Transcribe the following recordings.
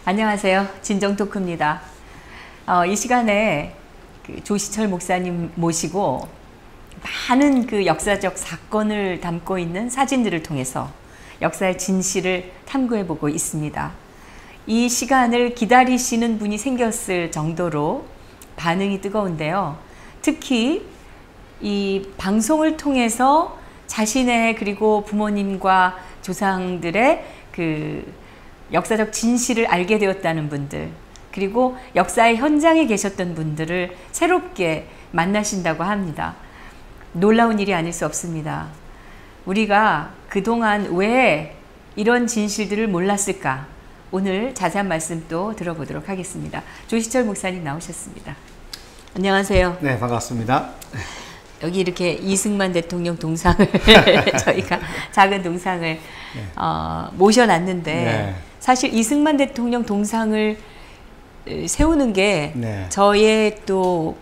안녕하세요. 진정토크입니다. 이 시간에 조시철 목사님 모시고 많은 그 역사적 사건을 담고 있는 사진들을 통해서 역사의 진실을 탐구해보고 있습니다. 이 시간을 기다리시는 분이 생겼을 정도로 반응이 뜨거운데요. 특히 이 방송을 통해서 자신의 그리고 부모님과 조상들의 그 역사적 진실을 알게 되었다는 분들, 그리고 역사의 현장에 계셨던 분들을 새롭게 만나신다고 합니다. 놀라운 일이 아닐 수 없습니다. 우리가 그동안 왜 이런 진실들을 몰랐을까? 오늘 자세한 말씀 또 들어보도록 하겠습니다. 조시철 목사님 나오셨습니다. 안녕하세요. 네, 반갑습니다. 여기 이렇게 이승만 대통령 동상을 저희가 작은 동상을 모셔놨는데 네. 사실 이승만 대통령 동상을 세우는 게 네. 저의 또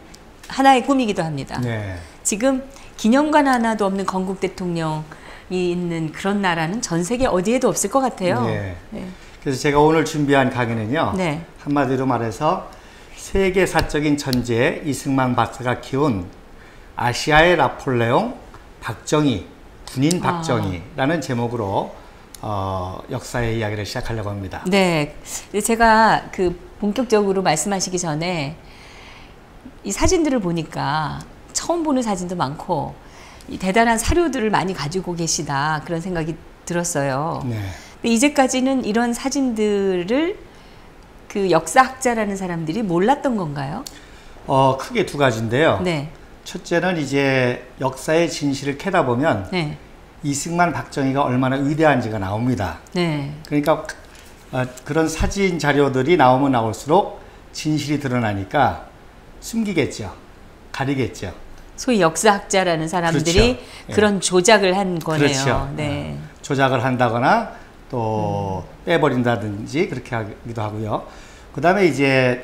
하나의 꿈이기도 합니다. 네. 지금 기념관 하나도 없는 건국 대통령이 있는 그런 나라는 전 세계 어디에도 없을 것 같아요. 네. 네. 그래서 제가 오늘 준비한 강의는요. 네. 한마디로 말해서 세계사적인 천재 이승만 박사가 키운 아시아의 나폴레옹 박정희, 군인 박정희라는 제목으로 역사의 이야기를 시작하려고 합니다. 네, 제가 그 본격적으로 말씀하시기 전에 이 사진들을 보니까 처음 보는 사진도 많고 이 대단한 사료들을 많이 가지고 계시다 그런 생각이 들었어요. 네. 근데 이제까지는 이런 사진들을 그 역사학자라는 사람들이 몰랐던 건가요? 크게 두 가지인데요. 네. 첫째는 이제 역사의 진실을 캐다 보면 네. 이승만 박정희가 얼마나 위대한지가 나옵니다. 네. 그러니까 그런 사진 자료들이 나오면 나올수록 진실이 드러나니까 숨기겠죠. 가리겠죠. 소위 역사학자라는 사람들이 그렇죠. 그런 조작을 한 거네요. 그렇죠. 네. 조작을 한다거나 또 빼버린다든지 그렇게 하기도 하고요. 그 다음에 이제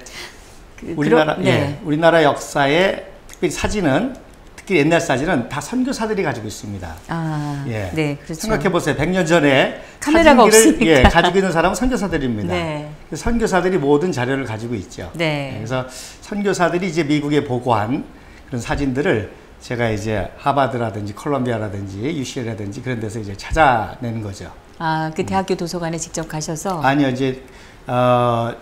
우리나라 역사의 특별히 사진은, 특히 옛날 사진은 다 선교사들이 가지고 있습니다. 네, 그렇죠. 생각해 보세요. 100년 전에 카메라가 없으니까. 가지고 있는 사람은 선교사들입니다. 네. 선교사들이 모든 자료를 가지고 있죠. 네. 그래서 선교사들이 이제 미국에 보고한 그런 사진들을 제가 이제 하버드라든지 콜롬비아라든지 UCLA라든지 그런 데서 이제 찾아내는 거죠. 그 대학교 도서관에 직접 가셔서? 아니요, 이제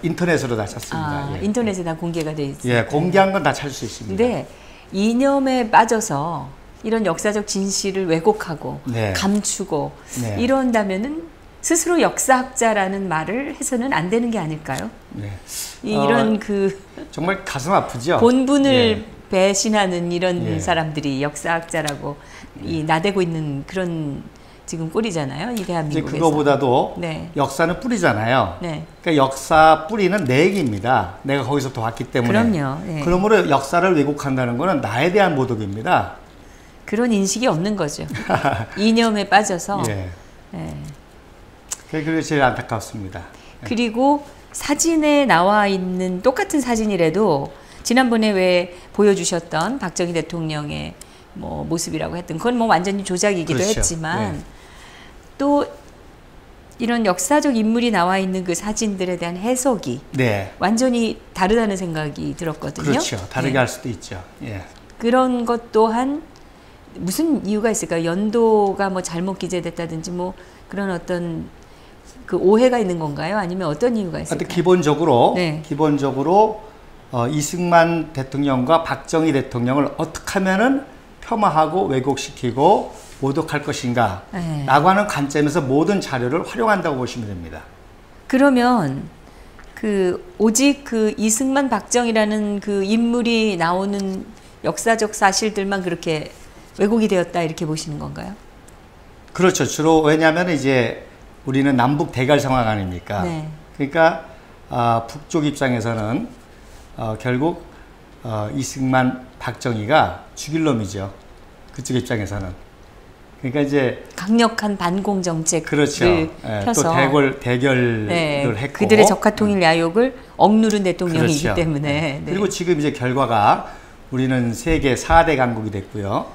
인터넷으로 다 찾습니다. 예. 인터넷에 다 공개가 돼 있어요. 예, 공개한 건 다 찾을 수 있습니다. 근데 이념에 빠져서 이런 역사적 진실을 왜곡하고 네. 감추고 네. 이런다면은 스스로 역사학자라는 말을 해서는 안 되는 게 아닐까요? 네. 이런 정말 가슴 아프죠. 본분을 예. 배신하는 이런 예. 사람들이 역사학자라고 이 나대고 있는 그런 지금 꼴이잖아요. 이 대한민국에서. 이제 그거보다도 네. 역사는 뿌리잖아요. 네. 그러니까 역사 뿌리는 내 얘기입니다. 내가 거기서부터 왔기 때문에. 그럼요. 네. 그러므로 역사를 왜곡한다는 것은 나에 대한 모독입니다. 그런 인식이 없는 거죠. 이념에 빠져서. 예. 네. 그게 제일 안타깝습니다. 그리고 사진에 나와 있는 똑같은 사진이라도 지난번에 왜 보여주셨던 박정희 대통령의 뭐 모습이라고 했던 그건 뭐 완전히 조작이기도 그렇죠. 했지만 네. 또 이런 역사적 인물이 나와 있는 그 사진들에 대한 해석이 네. 완전히 다르다는 생각이 들었거든요. 그렇죠. 다르게 네. 할 수도 있죠. 예. 그런 것 또한 무슨 이유가 있을까요? 연도가 뭐 잘못 기재됐다든지 뭐 그런 어떤 그 오해가 있는 건가요? 아니면 어떤 이유가 있을까요? 기본적으로 네. 이승만 대통령과 박정희 대통령을 어떻게 하면은 폄하하고 왜곡시키고 모독할 것인가 네. 라고 하는 관점에서 모든 자료를 활용한다고 보시면 됩니다. 그러면 오직 이승만 박정희라는 그 인물이 나오는 역사적 사실들만 그렇게 왜곡이 되었다 이렇게 보시는 건가요? 그렇죠. 주로 왜냐하면 이제 우리는 남북 대결 상황 아닙니까? 네. 그러니까 북쪽 입장에서는 결국 이승만 박정희가 죽일 놈이죠. 그쪽 입장에서는. 그러니까 이제 강력한 반공 정책을 그렇죠. 펴서 또 대결을 했고 그들의 적화 통일 야욕을 억누른 대통령이기 그렇죠. 때문에 네. 그리고 지금 이제 결과가 우리는 세계 4대 강국이 됐고요.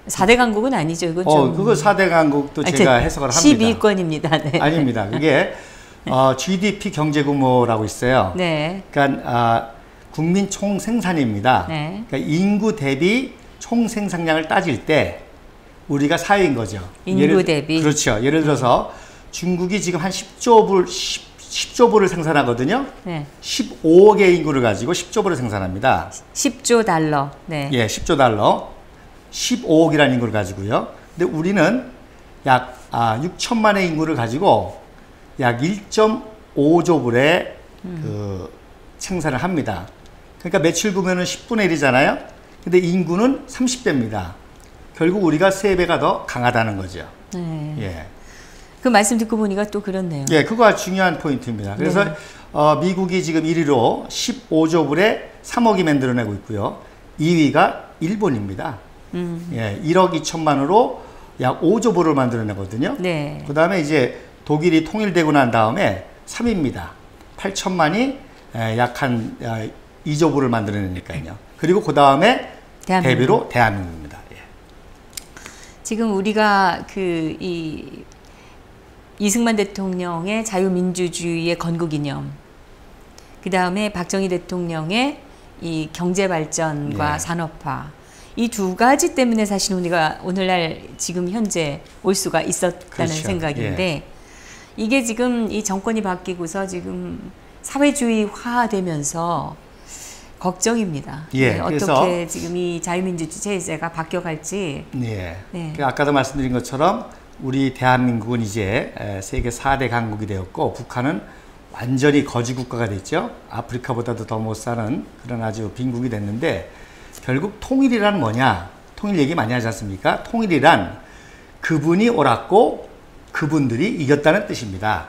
4대 강국은 아니죠. 이거 좀 그거 4대 강국도 제가 해석을 합니다. 12위권입니다. 네. 아닙니다. 그게 GDP 경제 규모라고 있어요. 네. 그러니까 국민 총 생산입니다. 네. 그러니까 인구 대비 총 생산량을 따질 때 우리가 4위인 거죠. 인구 대비. 그렇죠. 예를 들어서 중국이 지금 한 10조 불을 생산하거든요. 네. 15억의 인구를 가지고 10조 불을 생산합니다. 10조 달러. 네. 예, 10조 달러. 15억이라는 인구를 가지고요. 근데 우리는 약 6천만의 인구를 가지고 약 1.5조 불의 그 생산을 합니다. 그러니까 매출 보면은 10분의 1이잖아요. 근데 인구는 30배입니다. 결국 우리가 3배가 더 강하다는 거죠. 네. 예. 그 말씀 듣고 보니까 또 그렇네요. 예, 그거가 중요한 포인트입니다. 그래서 네. 미국이 지금 1위로 15조 불에 3억이 만들어내고 있고요. 2위가 일본입니다. 예, 1억 2천만으로 약 5조 불을 만들어내거든요. 네. 그 다음에 이제 독일이 통일되고 난 다음에 3위입니다. 8천만이 약 한 2조 불을 만들어내니까요. 그리고 그 다음에 대비로 대한민국입니다. 예. 지금 우리가 이승만 대통령의 자유민주주의의 건국이념, 그 다음에 박정희 대통령의 이 경제발전과 네. 산업화, 이 두 가지 때문에 사실 우리가 오늘날 지금 현재 올 수가 있었다는 그렇죠. 생각인데, 이게 지금 이 정권이 바뀌고서 지금 사회주의화 되면서 걱정입니다. 예, 어떻게 지금 이 자유민주주의 체제가 바뀌어갈지. 예. 네. 아까도 말씀드린 것처럼 우리 대한민국은 이제 세계 4대 강국이 되었고, 북한은 완전히 거지 국가가 됐죠. 아프리카보다도 더 못 사는 그런 아주 빈국이 됐는데, 결국 통일이란 뭐냐? 통일 얘기 많이 하지 않습니까? 통일이란 그분이 옳았고 그분들이 이겼다는 뜻입니다.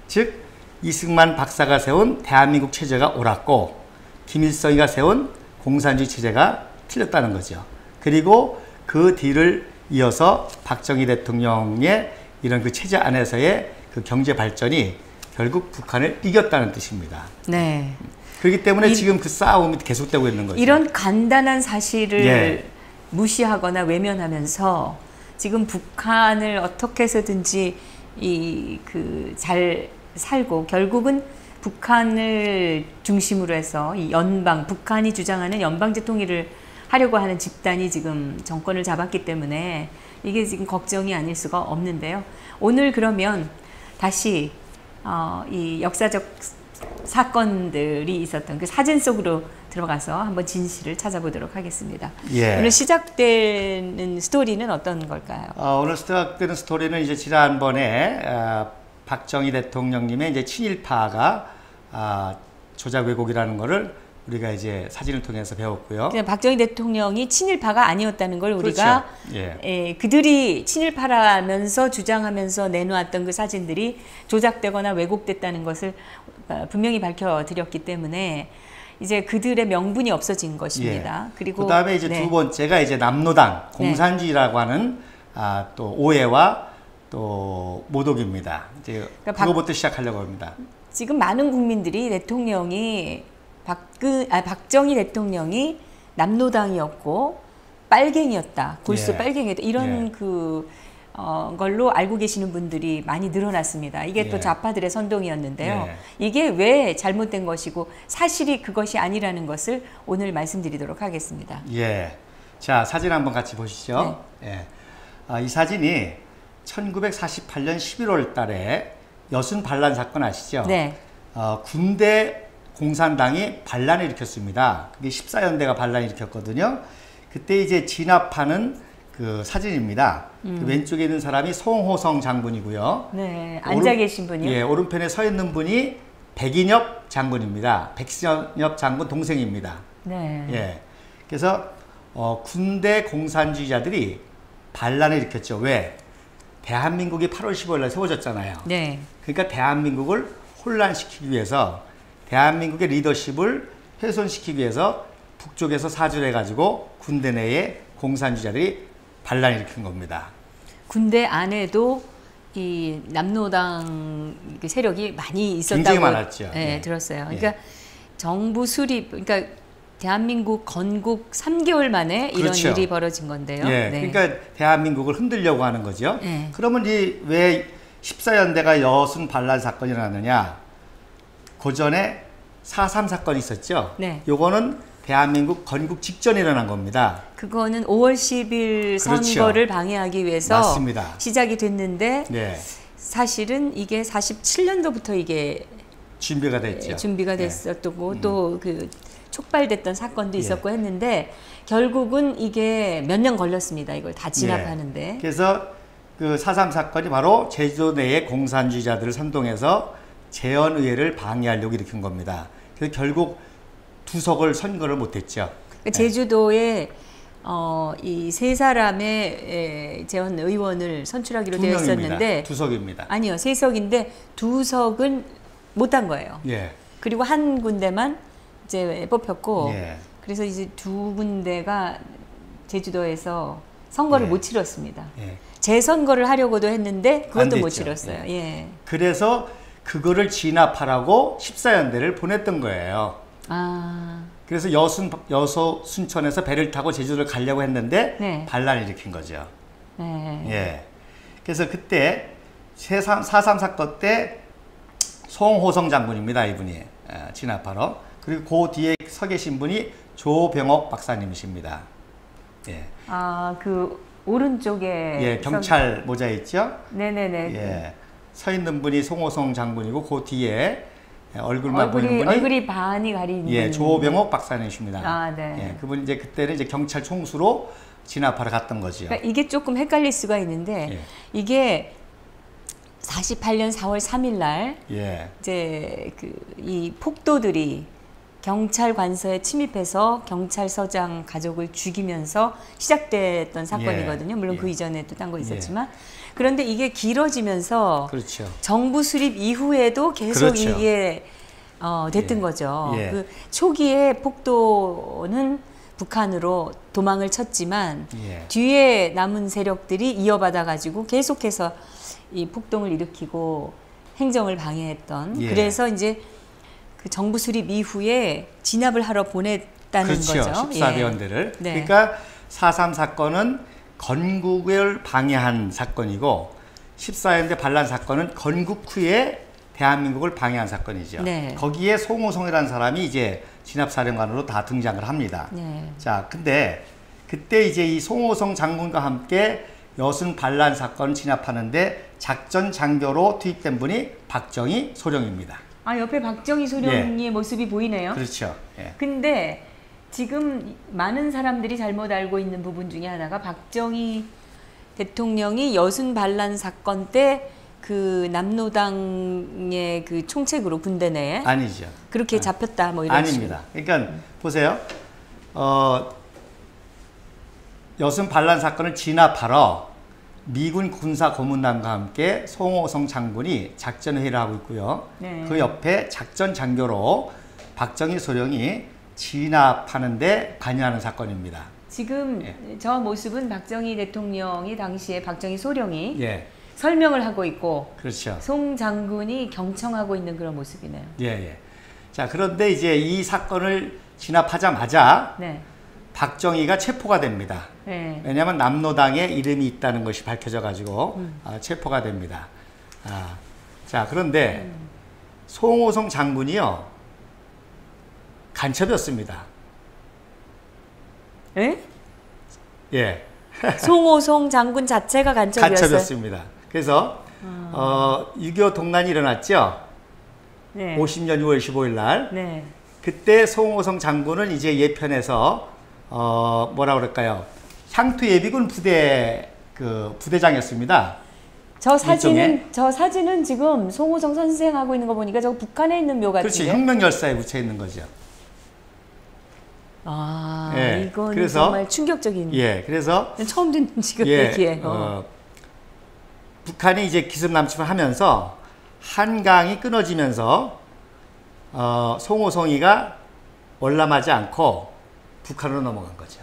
즉 이승만 박사가 세운 대한민국 체제가 옳았고 김일성이가 세운 공산주의 체제가 틀렸다는 거죠. 그리고 그 뒤를 이어서 박정희 대통령의 이런 그 체제 안에서의 그 경제 발전이 결국 북한을 이겼다는 뜻입니다. 네. 그렇기 때문에 지금 그 싸움이 계속되고 있는 거죠. 이런 간단한 사실을 예. 무시하거나 외면하면서 지금 북한을 어떻게 해서든지 잘 살고 결국은 북한을 중심으로 해서 이 북한이 주장하는 연방제 통일을 하려고 하는 집단이 지금 정권을 잡았기 때문에 이게 지금 걱정이 아닐 수가 없는데요. 오늘 그러면 다시 이 역사적 사건들이 있었던 그 사진 속으로 들어가서 한번 진실을 찾아보도록 하겠습니다. 예. 오늘 시작되는 스토리는 어떤 걸까요? 오늘 시작되는 스토리는 이제 지난번에 박정희 대통령님의 이제 친일파가 조작 왜곡이라는 거를 우리가 이제 사진을 통해서 배웠고요. 박정희 대통령이 친일파가 아니었다는 걸 우리가 그렇죠. 그들이 친일파라면서 주장하면서 내놓았던 그 사진들이 조작되거나 왜곡됐다는 것을 분명히 밝혀드렸기 때문에 이제 그들의 명분이 없어진 것입니다. 예. 그리고 그다음에 이제 두 번째가 이제 남노당 공산주의라고 하는 또 오해와 또 모독입니다. 이제 그러니까 그거부터 시작하려고 합니다. 지금 많은 국민들이 박정희 대통령이 남노당이었고 빨갱이였다, 골수 예. 빨갱이였다 이런 예. 걸로 알고 계시는 분들이 많이 늘어났습니다. 이게 또 예. 좌파들의 선동이었는데요. 예. 이게 왜 잘못된 것이고 사실이 그것이 아니라는 것을 오늘 말씀드리도록 하겠습니다. 예. 자, 사진 한번 같이 보시죠. 예. 이 사진이 1948년 11월 달에 여순 반란 사건 아시죠? 네. 군대 공산당이 반란을 일으켰습니다. 그게 14연대가 반란을 일으켰거든요. 그때 이제 진압하는 그 사진입니다. 그 왼쪽에 있는 사람이 송호성 장군이고요. 네, 앉아 계신 분이요? 예, 오른편에 서 있는 분이 백인엽 장군입니다. 백인엽 장군 동생입니다. 네. 예. 그래서 군대 공산주의자들이 반란을 일으켰죠. 왜? 대한민국이 8월 15일 날 세워졌잖아요. 네. 그러니까 대한민국을 혼란시키기 위해서 대한민국의 리더십을 훼손시키기 위해서 북쪽에서 사주를 해가지고 군대 내에 공산주의자들이 반란을 일으킨 겁니다. 군대 안에도 이 남노당 세력이 많이 있었다고 굉장히 많았죠. 네, 예. 들었어요. 그러니까 정부 수립, 그러니까 대한민국 건국 3개월 만에 그렇죠. 이런 일이 벌어진 건데요. 예, 네. 그러니까 대한민국을 흔들려고 하는 거죠. 네. 그러면 왜 14연대가 여순 반란 사건이 일어났느냐? 그 전에 4.3 사건이 있었죠? 네. 요거는 대한민국 건국 직전에 일어난 겁니다. 그거는 5월 10일 그렇죠. 선거를 방해하기 위해서 맞습니다. 시작이 됐는데 네. 사실은 이게 47년도부터 이게 준비가 됐죠. 준비가 됐었고 또 그 촉발됐던 사건도 있었고 했는데 결국은 이게 몇 년 걸렸습니다. 이걸 다 진압하는데. 그래서 그 4.3 사건이 바로 제주도 내의 공산주의자들을 선동해서 재헌의회를 방해하려고 일으킨 겁니다. 그래서 결국 두석을 선거를 못했죠. 제주도에 이 세 사람의 재헌 의원을 선출하기로 되어 있었는데 두석입니다. 아니요, 세 석인데 두 석은 못한 거예요. 예. 그리고 한 군데만 이제 뽑혔고, 예. 그래서 이제 두 군데가 제주도에서 선거를 예. 못 치렀습니다. 예. 재선거를 하려고도 했는데 그것도 안 못 됐죠. 치렀어요. 예. 그래서 그거를 진압하라고 14연대를 보냈던 거예요. 아, 그래서 순천에서 배를 타고 제주도를 가려고 했는데 네. 반란을 일으킨 거죠. 네. 예. 그래서 그때 4.3 사건 때 송호성 장군입니다. 이분이 진압하러. 그리고 그 뒤에 서 계신 분이 조병옥 박사님이십니다. 예. 아, 그 오른쪽에 예, 경찰 모자 있죠? 네네네. 예. 서 있는 분이 송호성 장군이고 그 뒤에 얼굴만 보이는 분이 얼굴이 반이 가리는 예, 조병옥 박사님이십니다. 아, 네. 예, 그분 이제 그때는 이제 경찰 총수로 진압하러 갔던 거죠. 그러니까 이게 조금 헷갈릴 수가 있는데 예. 이게 48년 4월 3일 날 예. 이제 이 폭도들이 경찰 관서에 침입해서 경찰서장 가족을 죽이면서 시작됐던 사건이거든요. 물론 예. 그 이전에 또 딴 거 있었지만 그런데 이게 길어지면서 그렇죠. 정부 수립 이후에도 계속 그렇죠. 이게 됐던 예. 거죠. 예. 그 초기에 폭도는 북한으로 도망을 쳤지만 예. 뒤에 남은 세력들이 이어받아 가지고 계속해서 이 폭동을 일으키고 행정을 방해했던 예. 그래서 이제 그 정부 수립 이후에 진압을 하러 보냈다는 그렇죠. 거죠. 14대원대를. 네. 그러니까 4.3 사건은 건국을 방해한 사건이고 14연대 반란 사건은 건국 후에 대한민국을 방해한 사건이죠. 네. 거기에 송호성이라는 사람이 이제 진압사령관으로 다 등장을 합니다. 네. 자, 근데 그때 이제 이 송호성 장군과 함께 여순 반란 사건 진압하는데 작전 장교로 투입된 분이 박정희 소령입니다. 아, 옆에 박정희 소령의 모습이 보이네요. 그렇죠. 예. 근데 지금 많은 사람들이 잘못 알고 있는 부분 중에 하나가 박정희 대통령이 여순 반란 사건 때 그 남로당의 그 총책으로 군대 내에 아니죠. 그렇게 잡혔다 뭐 이런 아닙니다. 그러니까 보세요. 여순 반란 사건을 진압하러 미군 군사 고문단과 함께 송호성 장군이 작전 회의를 하고 있고요. 네. 그 옆에 작전 장교로 박정희 소령이 진압하는데 관여하는 사건입니다. 지금 저 모습은 박정희 대통령이 당시에 박정희 소령이 예, 설명을 하고 있고 그렇죠. 송 장군이 경청하고 있는 그런 모습이네요. 예, 예. 자, 그런데 이제 이 사건을 진압하자마자 네. 박정희가 체포가 됩니다. 네. 왜냐하면 남로당에 이름이 있다는 것이 밝혀져 가지고 체포가 됩니다. 자, 그런데 송호성 장군이요 간첩이었습니다. 에? 예, 송호송 장군 자체가 간첩이었어요. 간첩이었습니다. 그래서 6.25 동란이 일어났죠. 네. 50년 6월 15일 날. 네. 그때 송호성 장군은 이제 예편에서 뭐라 그럴까요? 향토 예비군 부대 부대장이었습니다. 저 사진은 지금 송호성 선생하고 있는 거 보니까 저 북한에 있는 묘 같은데. 그렇지, 혁명열사에 묻혀 있는 거죠. 아, 예, 이건 그래서, 정말 충격적인. 예, 그래서 처음 듣는 지금 예, 얘기예요. 북한이 이제 기습남침을 하면서 한강이 끊어지면서 송호성이가 월남하지 않고 북한으로 넘어간 거죠.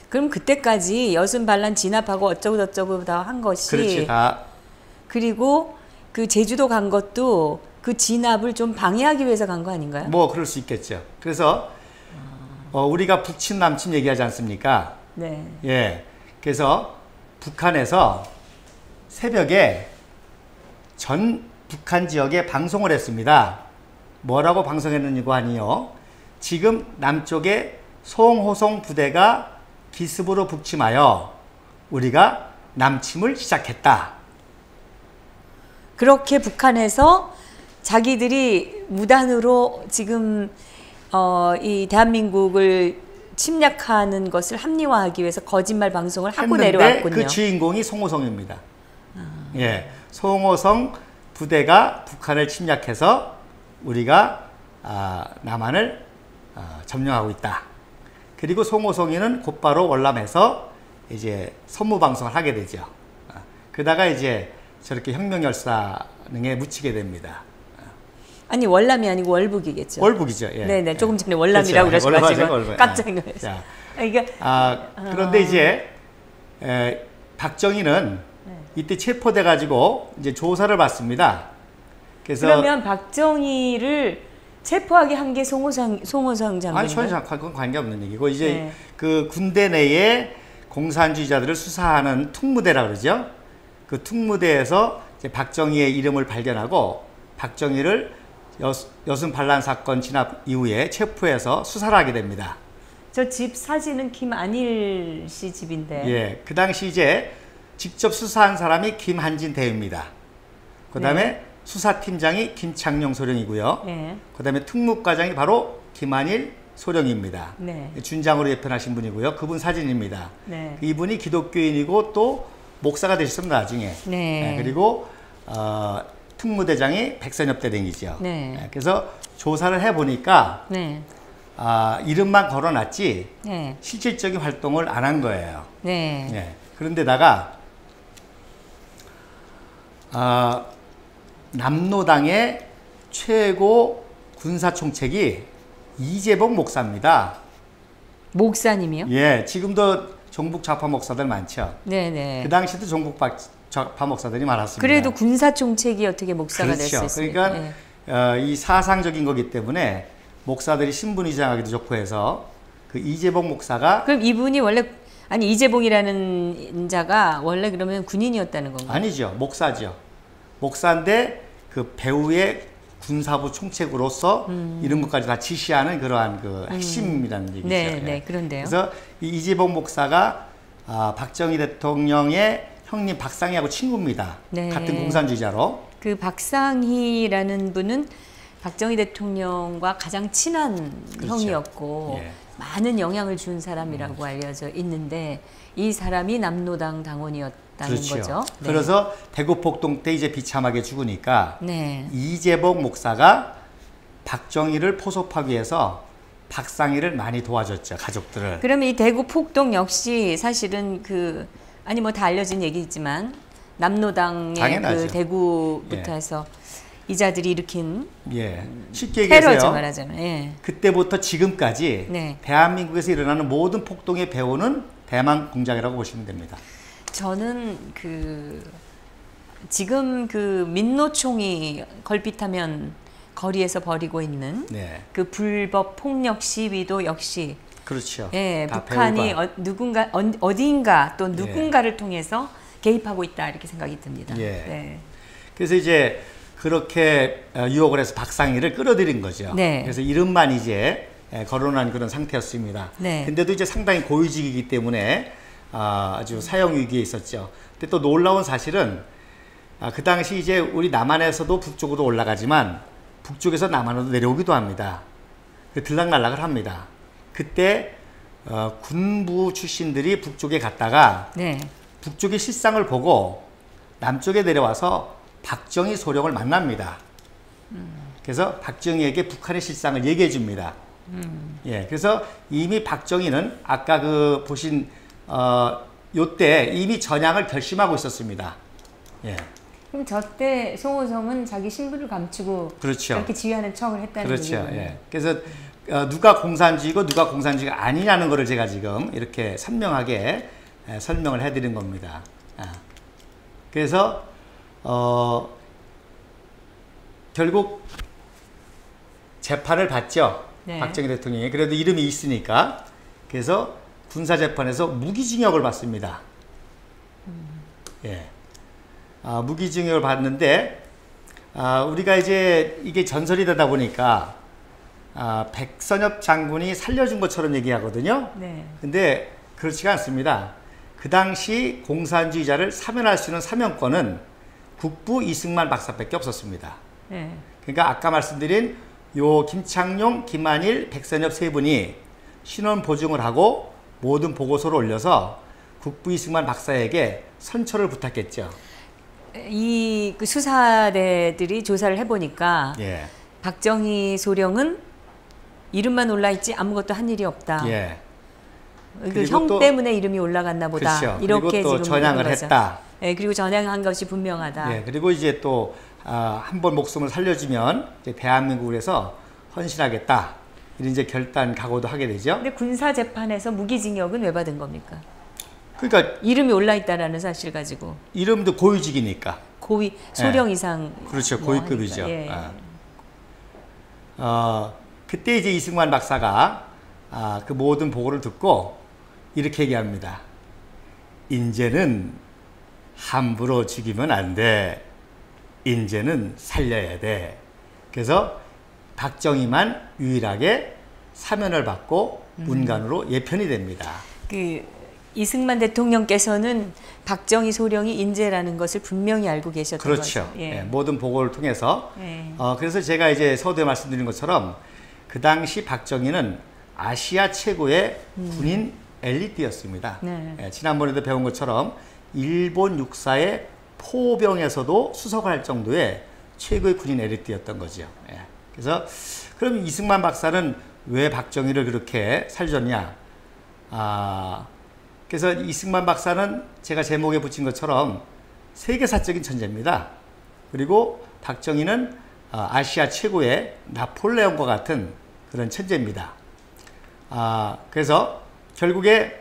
그럼 그때까지 여순 반란 진압하고 어쩌고 저쩌고 다 한 것이. 그렇지, 다. 그리고 그 제주도 간 것도 그 진압을 좀 방해하기 위해서 간 거 아닌가요? 뭐 그럴 수 있겠죠. 그래서 우리가 북침 남침 얘기하지 않습니까? 네. 예. 그래서 북한에서 새벽에 전 북한 지역에 방송을 했습니다. 뭐라고 방송했느냐고 하니요. 지금 남쪽에 송호성 부대가 기습으로 북침하여 우리가 남침을 시작했다. 그렇게 북한에서 자기들이 무단으로 지금 이 대한민국을 침략하는 것을 합리화하기 위해서 거짓말 방송을 하고 내려왔군요. 그 주인공이 송호성입니다. 예, 송호성 부대가 북한을 침략해서 우리가 남한을 점령하고 있다. 그리고 송호성이는 곧바로 월남에서 이제 선무 방송을 하게 되죠. 그러다가 이제 저렇게 혁명열사능에 묻히게 됩니다. 아니 월남이 아니고 월북이겠죠. 월북이죠. 예. 네네. 조금 전에 월남이라고 그렇죠. 그러셔가지고 깜짝 놀랐어요. 그런데 이제 박정희는 이때 체포돼 가지고 이제 조사를 받습니다. 그래서 그러면 박정희를 체포하게 한 게 송호성 장군인가요? 아니 전혀 그건 관계없는 얘기고 이제 그 군대 내에 공산주의자들을 수사하는 특무대라 그러죠. 그 특무대에서 이제 박정희의 이름을 발견하고 박정희를 여순 반란 사건 진압 이후에 체포해서 수사를 하게 됩니다. 저 집 사진은 김안일 씨 집인데. 예, 그 당시 이제 직접 수사한 사람이 김한진 대위입니다. 그다음에 수사팀장이 김창룡 소령이고요. 그다음에 특무과장이 바로 김한일 소령입니다. 준장으로 예편하신 분이고요. 그분 사진입니다. 이분이 기독교인이고 또 목사가 되셨습니다. 나중에. 그리고 특무대장이 백선엽 대령이죠. 그래서 조사를 해보니까 이름만 걸어놨지 실질적인 활동을 안 한 거예요. 그런데다가 남로당의 최고 군사총책이 이재복 목사입니다. 목사님이요? 예, 지금도 종북 좌파 목사들 많죠. 그 당시도 종북 좌파 목사들이 많았습니다. 그래도 군사총책이 어떻게 목사가 될 수 있습니까? 그러니까 이 사상적인 거기 때문에 목사들이 신분위장하기도 좋고 해서 그 이재복 목사가 그럼 이분이 원래 이재복이라는 자가 원래 그러면 군인이었다는 건가요? 아니죠. 목사죠. 목사인데 그 배후의 군사부 총책으로서 이런 것까지 다 지시하는 그러한 그 핵심이라는 얘기죠. 그런데요. 그래서 이 이재복 목사가 박정희 대통령의 형님 박상희하고 친구입니다. 같은 공산주의자로. 그 박상희라는 분은 박정희 대통령과 가장 친한 형이었고 많은 영향을 준 사람이라고 알려져 있는데 이 사람이 남로당 당원이었다는 거죠. 그래서 대구 폭동 때 이제 비참하게 죽으니까 이재복 목사가 박정희를 포섭하기 위해서 박상희를 많이 도와줬죠. 가족들을. 그러면 이 대구 폭동 역시 사실은 뭐 다 알려진 얘기지만 남로당의 그 대구부터 해서 이자들이 일으킨 쉽게 얘기해서요. 테러죠, 말하자면. 그때부터 지금까지 대한민국에서 일어나는 모든 폭동의 배후는 대만 공작이라고 보시면 됩니다. 저는 지금 민노총이 걸핏하면 거리에서 벌이고 있는 그 불법 폭력 시위도 역시 그렇죠. 북한이 어디인가 또 누군가를 통해서 개입하고 있다 이렇게 생각이 듭니다. 그래서 이제 그렇게 유혹을 해서 박상희를 끌어들인 거죠. 그래서 이름만 이제 거론한 그런 상태였습니다. 근데도 이제 상당히 고위직이기 때문에 아주 사형 위기에 있었죠. 근데 또 놀라운 사실은 그 당시 이제 우리 남한에서도 북쪽으로 올라가지만 북쪽에서 남한으로 내려오기도 합니다. 들락날락을 합니다. 그때 군부 출신들이 북쪽에 갔다가 북쪽의 실상을 보고 남쪽에 내려와서 박정희 소령을 만납니다. 그래서 박정희에게 북한의 실상을 얘기해 줍니다. 그래서 이미 박정희는 아까 보신 요때 이미 전향을 결심하고 있었습니다. 그럼 저때 송호성은 자기 신분을 감추고 그렇게 지휘하는 척을 했다는 거죠. 그래서 누가 공산주의고 누가 공산주의가 아니냐는 것을 제가 지금 이렇게 선명하게 설명을 해드린 겁니다. 그래서 결국 재판을 받죠. 박정희 대통령이. 그래도 이름이 있으니까. 그래서 군사재판에서 무기징역을 받습니다. 무기징역을 받는데 우리가 이제 이게 전설이 되다 보니까 백선엽 장군이 살려준 것처럼 얘기하거든요. 네. 근데 그렇지가 않습니다. 그 당시 공산주의자를 사면할 수 있는 사면권은 국부 이승만 박사밖에 없었습니다. 네. 그러니까 아까 말씀드린 요 김창룡, 김한일, 백선엽 세 분이 신원 보증을 하고 모든 보고서를 올려서 국부 이승만 박사에게 선처를 부탁했죠. 그 수사대들이 조사를 해보니까 예. 박정희 소령은 이름만 올라있지 아무것도 한 일이 없다. 예. 그 형 때문에 이름이 올라갔나 보다. 그렇죠. 이렇게 그리고 또 지금 전향을 했다. 네, 그리고 전향한 것이 분명하다. 예. 그리고 이제 또 한 번 목숨을 살려주면 이제 대한민국을 위해서 헌신하겠다. 이런 이제 결단 각오도 하게 되죠. 근데 군사 재판에서 무기징역은 왜 받은 겁니까? 그러니까 이름이 올라있다라는 사실 가지고. 이름도 고위직이니까. 고위 소령 이상. 그렇죠. 뭐 고위급이죠. 하니까. 예. 그때 이제 이승만 박사가 그 모든 보고를 듣고 이렇게 얘기합니다. 인제는 함부로 죽이면 안 돼. 인제는 살려야 돼. 그래서 박정희만 유일하게 사면을 받고 문관으로 예편이 됩니다. 그 이승만 대통령께서는 박정희 소령이 인재라는 것을 분명히 알고 계셨던 그렇죠. 거죠. 예. 예, 모든 보고를 통해서. 예. 그래서 제가 이제 서두에 말씀드린 것처럼 그 당시 박정희는 아시아 최고의 군인 엘리트였습니다. 네. 예, 지난번에도 배운 것처럼 일본 육사의 포병에서도 수석을 할 정도의 최고의 군인 엘리트였던 거죠. 예. 그래서 그럼 이승만 박사는 왜 박정희를 그렇게 살려줬냐? 그래서 이승만 박사는 제가 제목에 붙인 것처럼 세계사적인 천재입니다. 그리고 박정희는 아시아 최고의 나폴레옹과 같은 그런 천재입니다. 그래서 결국에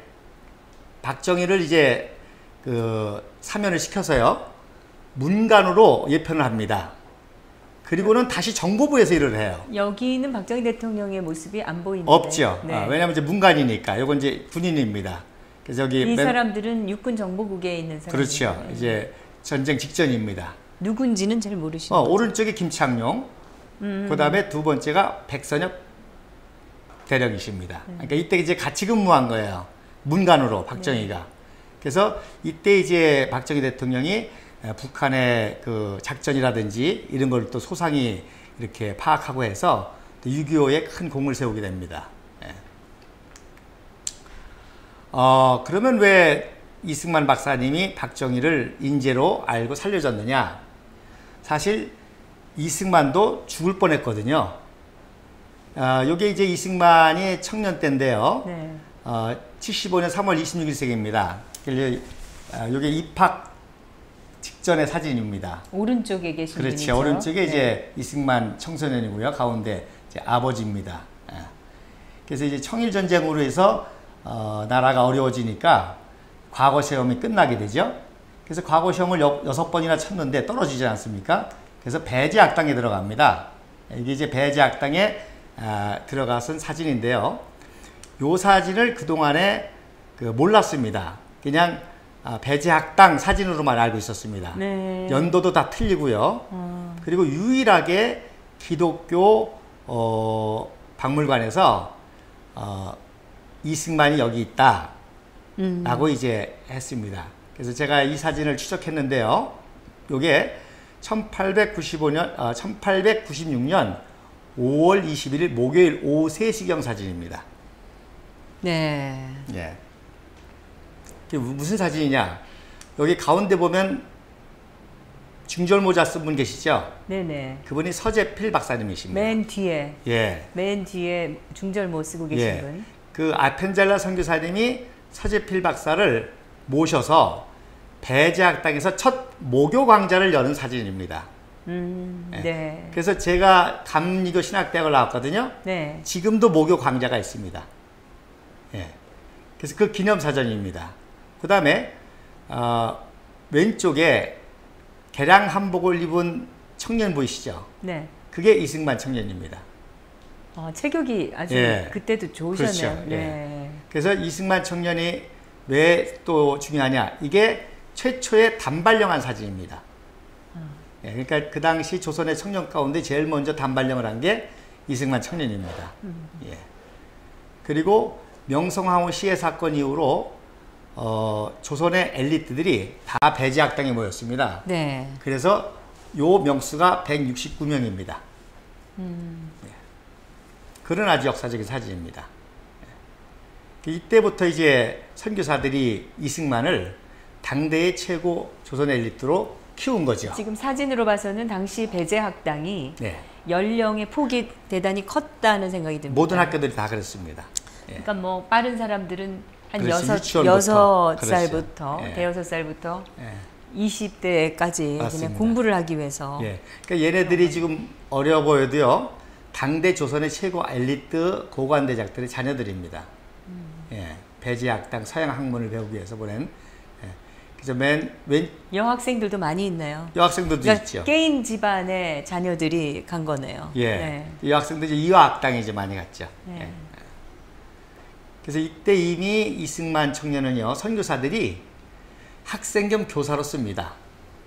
박정희를 이제 그 사면을 시켜서요 문관으로 예편을 합니다. 그리고는 다시 정보부에서 일을 해요. 여기는 박정희 대통령의 모습이 안 보이는데. 없죠. 네. 왜냐하면 이제 문관이니까. 이건 이제 군인입니다. 그래서 여기 이 사람들은 육군 정보국에 있는 사람들. 그렇죠. 이제 전쟁 직전입니다. 누군지는 잘 모르시죠. 오른쪽에 김창룡, 그다음에 두 번째가 백선엽 대령이십니다. 그러니까 이때 이제 같이 근무한 거예요. 문관으로 박정희가. 그래서 이때 이제 박정희 대통령이 북한의 그 작전이라든지 이런 걸 또 소상히 이렇게 파악하고 해서 6.25에 큰 공을 세우게 됩니다. 예. 그러면 왜 이승만 박사님이 박정희를 인재로 알고 살려줬느냐? 사실 이승만도 죽을 뻔했거든요. 요게 이제 이승만이 청년 때인데요. 네. 75년 3월 26일생입니다. 요게 입학 직전의 사진입니다. 오른쪽에 계신 그렇죠. 분이죠. 오른쪽에 네. 이제 이승만 청소년이고요. 가운데 이제 아버지입니다. 그래서 이제 청일 전쟁으로 해서 나라가 어려워지니까 과거 시험이 끝나게 되죠. 그래서 과거 시험을 6번이나 쳤는데 떨어지지 않습니까? 그래서 배제 악당에 들어갑니다. 이게 이제 배제 악당에 들어가선 사진인데요. 요 사진을 그동안에 몰랐습니다. 그냥 배제 악당 사진으로만 알고 있었습니다. 네. 연도도 다 틀리고요. 그리고 유일하게 기독교 박물관에서 이승만이 여기 있다 라고 이제 했습니다. 그래서 제가 이 사진을 추적했는데요. 요게 1896년 5월 21일 목요일 오후 3시경 사진입니다. 네. 예. 이게 무슨 사진이냐? 여기 가운데 보면 중절모자 쓴 분 계시죠? 네네. 그분이 서재필 박사님이십니다. 맨 뒤에. 예. 맨 뒤에 중절모 쓰고 계신 예. 분. 그 아펜젤라 선교사님이 서재필 박사를 모셔서 배제학당에서 첫 모교 강좌를 여는 사진입니다. 예. 네. 그래서 제가 감리교 신학대학을 나왔거든요. 네. 지금도 모교 강좌가 있습니다. 예. 그래서 그 기념사전입니다. 그 다음에 왼쪽에 개량 한복을 입은 청년 보이시죠? 네. 그게 이승만 청년입니다. 체격이 아주 예. 그때도 좋으셨네요. 그렇죠. 네. 예. 그래서 이승만 청년이 왜 또 중요하냐? 이게 최초의 단발령한 사진입니다. 예, 그러니까 그 당시 조선의 청년 가운데 제일 먼저 단발령을 한 게 이승만 청년입니다. 예. 그리고 명성황후 시해 사건 이후로 조선의 엘리트들이 다 배제학당에 모였습니다. 네. 그래서 요 명수가 169명입니다. 예. 그런 아주 역사적인 사진입니다. 예. 이때부터 이제 선교사들이 이승만을 당대의 최고 조선 엘리트로 키운 거죠. 지금 사진으로 봐서는 당시 배제학당이 네. 연령의 폭이 대단히 컸다는 생각이 듭니다. 모든 학교들이 다 그렇습니다. 예. 그러니까 뭐 빠른 사람들은 한 그렇지, 여섯 유치원부터. 살부터 그렇죠. 예. 대여섯 살부터 예. 20대까지 그냥 맞습니다. 공부를 하기 위해서. 예. 그러니까 얘네들이 지금 어려 보여도요, 당대 조선의 최고 엘리트 고관대작들의 자녀들입니다. 예. 배제학당 서양 학문을 배우기 위해서 보낸. 예. 그래서 맨 여학생들도 많이 있네요. 여학생들도 그러니까 있죠. 개인 집안의 자녀들이 간 거네요. 예. 네. 이 여학생들이 이화학당에 이제 많이 갔죠. 네. 예. 그래서 이때 이미 이승만 청년은요, 선교사들이 학생 겸 교사로 씁니다.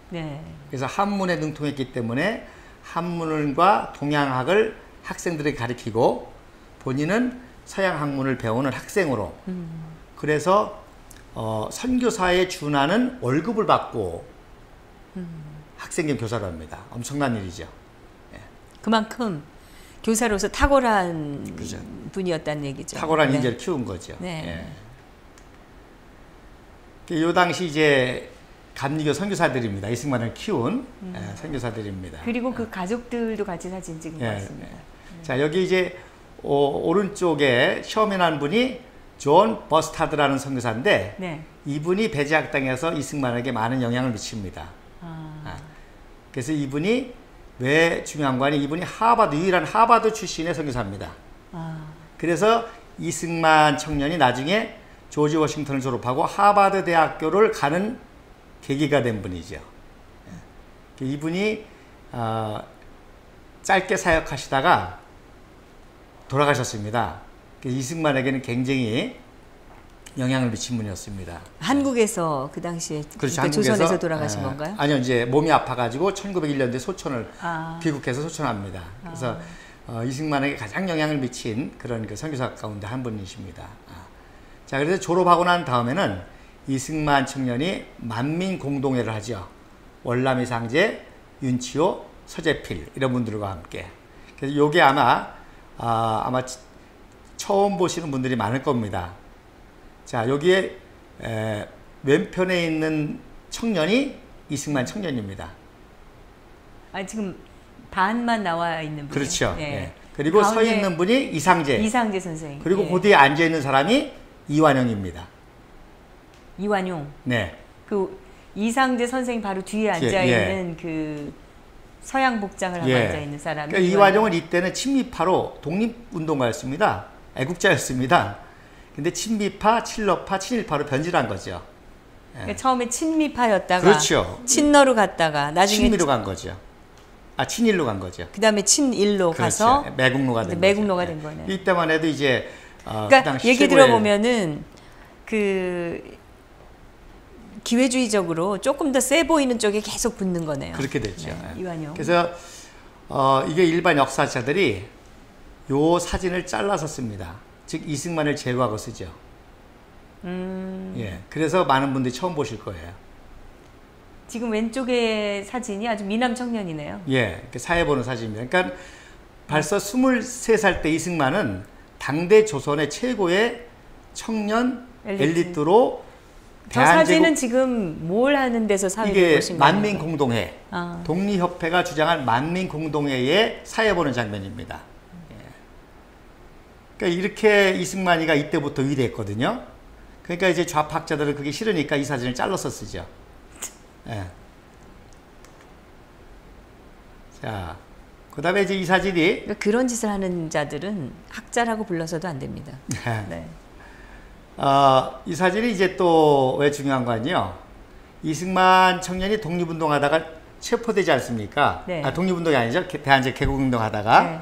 네. 그래서 한문에 능통했기 때문에 한문과 동양학을 학생들에게 가르치고 본인은 서양 학문을 배우는 학생으로 그래서 선교사에 준하는 월급을 받고 학생 겸 교사로 합니다. 엄청난 일이죠. 그만큼 교사로서 탁월한 그죠. 분이었다는 얘기죠. 탁월한 네. 인재를 키운 거죠. 네. 예. 요 당시 이제 감리교 선교사들입니다. 이승만을 키운 선교사들입니다. 그리고 그 가족들도 같이 사진 찍은 것 예. 같습니다. 자, 여기 이제 오른쪽에 처음에 난 분이 존 버스타드라는 선교사인데 네. 이분이 배제학당에서 이승만에게 많은 영향을 미칩니다. 그래서 이분이 왜 중요한 거 아니? 이분이 유일한 하버드 출신의 선교사입니다. 그래서 이승만 청년이 나중에 조지 워싱턴을 졸업하고 하버드 대학교를 가는 계기가 된 분이죠. 이분이 짧게 사역하시다가 돌아가셨습니다. 이승만에게는 굉장히 영향을 미친 분이었습니다. 한국에서 그 당시에 그렇죠. 그러니까 조선에서 돌아가신 건가요? 아니요, 이제 몸이 아파가지고 1901년도에 소천을 귀국해서 소천합니다. 그래서 이승만에게 가장 영향을 미친 그런 그 선교사 가운데 한 분이십니다. 자, 그래서 졸업하고 난 다음에는 이승만 청년이 만민공동회를 하죠. 월남이 상제, 윤치호, 서재필 이런 분들과 함께. 그래서 요게 아마 처음 보시는 분들이 많을 겁니다. 자, 여기에 왼편에 있는 청년이 이승만 청년입니다. 지금 반만 나와 있는 분이요. 그렇죠. 예. 예. 그리고 서 있는 분이 이상제 선생. 그리고 예. 그 뒤에 앉아 있는 사람이 이완용입니다. 이완용. 네. 그 이상제 선생이 바로 뒤에 앉아 있는 그 서양 복장을 하고 앉아 있는 사람이. 그러니까 이완용은 이때는 친미파로 독립운동가였습니다. 애국자였습니다. 근데 친미파, 친러파, 친일파로 변질한 거죠. 그러니까 처음에 친미파였다가 그렇죠. 친러로 갔다가 나중에 친미로 간 거죠. 친일로 간 거죠. 그다음에 친일로 그렇죠. 가서 매국노가 된 매국노가 거죠. 된 거네요. 이때만 해도 이제 그러니까 그 당시 얘기 최고의 들어보면은 그 기회주의적으로 조금 더 세 보이는 쪽에 계속 붙는 거네요. 그렇게 됐죠. 네, 이완용. 그래서 이게 일반 역사자들이 요 사진을 잘라서 씁니다. 즉 이승만을 제거하고 쓰죠. 예, 그래서 많은 분들이 처음 보실 거예요. 지금 왼쪽의 사진이 아주 미남 청년이네요. 예, 사회 보는 사진입니다. 그러니까 벌써 23살 때 이승만은 당대 조선의 최고의 청년 엘리트로 저 사진은 지금 뭘 하는 데서 사회를 이게 보신 거예요? 만민공동회, 독립협회가 주장한 만민공동회의 사회 보는 장면입니다. 그러니까 이렇게 이승만이가 이때부터 위대했거든요. 그러니까 이제 좌파학자들은 그게 싫으니까 이 사진을 잘라서 쓰죠. 예. 자, 그 다음에 이제 이 사진이 그러니까 그런 짓을 하는 자들은 학자라고 불러서도 안 됩니다. 네. 이 사진이 이제 또 왜 중요한 거 아니에요? 이승만 청년이 독립운동하다가 체포되지 않습니까? 네. 독립운동이 아니죠. 대한제 개국운동하다가 네.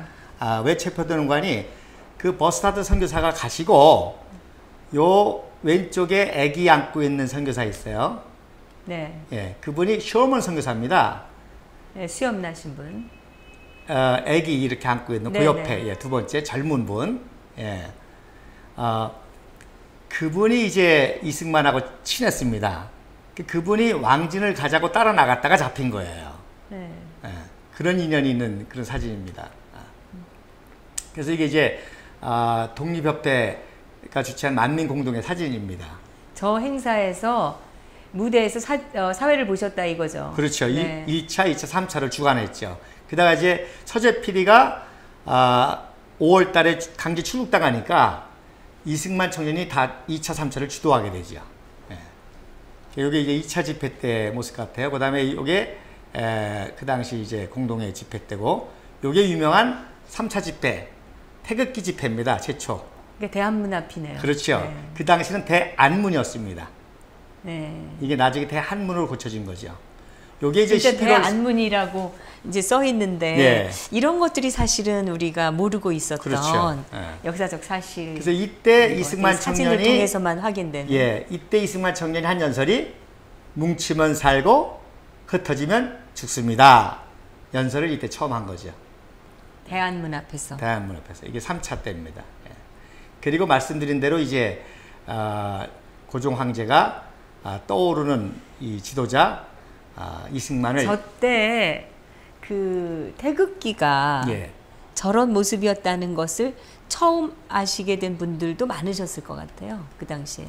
왜 체포되는 거 아니? 그 버스타드 선교사가 가시고 요 왼쪽에 아기 안고 있는 선교사 있어요. 네. 예, 그분이 쇼먼 선교사입니다. 네, 수염 나신 분. 애기 이렇게 안고 있는 그 네, 옆에 네. 예, 두 번째 젊은 분. 예. 그분이 이제 이승만하고 친했습니다. 그분이 왕진을 가자고 따라 나갔다가 잡힌 거예요. 네. 예, 그런 인연이 있는 그런 사진입니다. 그래서 이게 이제 독립협회가 주최한 만민공동의 사진입니다. 저 행사에서 무대에서 사회를 보셨다 이거죠. 그렇죠. 네. 1차, 2차, 3차를 주관했죠. 그다가 이제 서재 PD가 5월 달에 강제 출국당하니까 이승만 청년이 다 2차, 3차를 주도하게 되죠. 예. 이게 이제 2차 집회 때 모습 같아요. 그 다음에 이게 그 당시 이제 공동회 집회 때고, 요게 유명한 3차 집회, 태극기 집회입니다. 최초. 이게 대한문 앞이네요. 그렇죠. 네. 그 당시는 대안문이었습니다. 네. 이게 나중에 대한문으로 고쳐진 거죠. 요게 이제 진짜 11월 대안문이라고 이제 써 있는데 예. 이런 것들이 사실은 우리가 모르고 있었던 그렇죠. 예. 역사적 사실. 그래서 이때 이승만 사진을 청년이 통해서만 확인되는. 예, 이때 이승만 청년이 한 연설이 뭉치면 살고 흩어지면 죽습니다. 연설을 이때 처음 한 거죠. 대한문 앞에서. 대한문 앞에서. 이게 3차 때입니다. 예. 그리고 말씀드린 대로 이제 고종 황제가 떠오르는 이 지도자 이승만을 저때 그 태극기가 예. 저런 모습이었다는 것을 처음 아시게 된 분들도 많으셨을 것 같아요. 그 당시에.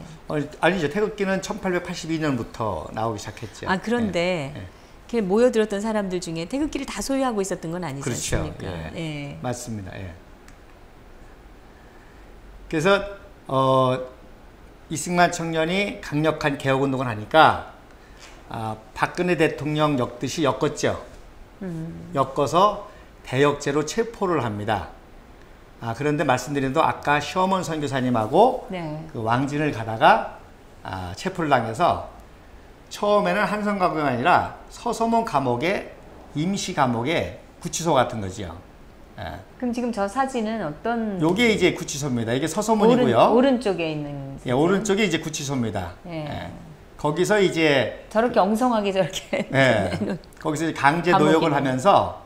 아니죠. 태극기는 1882년부터 나오기 시작했죠. 그런데 예. 예. 이렇게 모여들었던 사람들 중에 태극기를 다 소유하고 있었던 건 아니지 그렇죠. 않습니까? 예. 예. 맞습니다. 예. 그래서 이승만 청년이 강력한 개혁운동을 하니까 박근혜 대통령 엮듯이 엮었죠. 엮어서 대역죄로 체포를 합니다. 그런데 말씀드린 대로 아까 시어먼 선교사님하고 네. 그 왕진을 가다가 체포를 당해서 처음에는 한성감옥이 아니라 서서문 감옥에 임시 감옥에 구치소 같은 거죠. 예. 그럼 지금 저 사진은 어떤? 요게 이제 구치소입니다. 이게 서서문이고요. 오른쪽에 있는. 예, 오른쪽이 이제 구치소입니다. 예. 예. 거기서 이제 저렇게 엉성하게 저렇게. 예. 거기서 이제 강제 노역을 하면서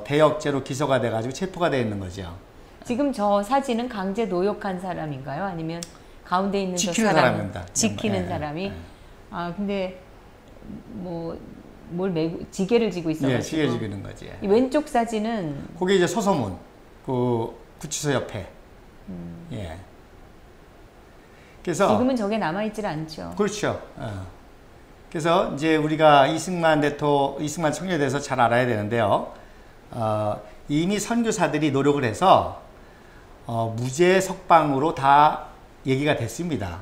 대역죄로 기소가 돼가지고 체포가 되어 있는 거죠. 지금 저 사진은 강제 노역한 사람인가요? 아니면 가운데 있는 저 지키는 사람 사람입니다. 지키는 예, 사람이? 예. 근데 뭘 메고 지게를 지고 있어가지고. 예, 지게 지기는 거지. 이 왼쪽 사진은 거기 이제 서서문 그 구치소 옆에. 예. 그래서 지금은 저게 남아 있질 않죠. 그렇죠. 그래서 이제 우리가 이승만 청년에 대해서 잘 알아야 되는데요. 이미 선교사들이 노력을 해서 무죄 석방으로 다 얘기가 됐습니다.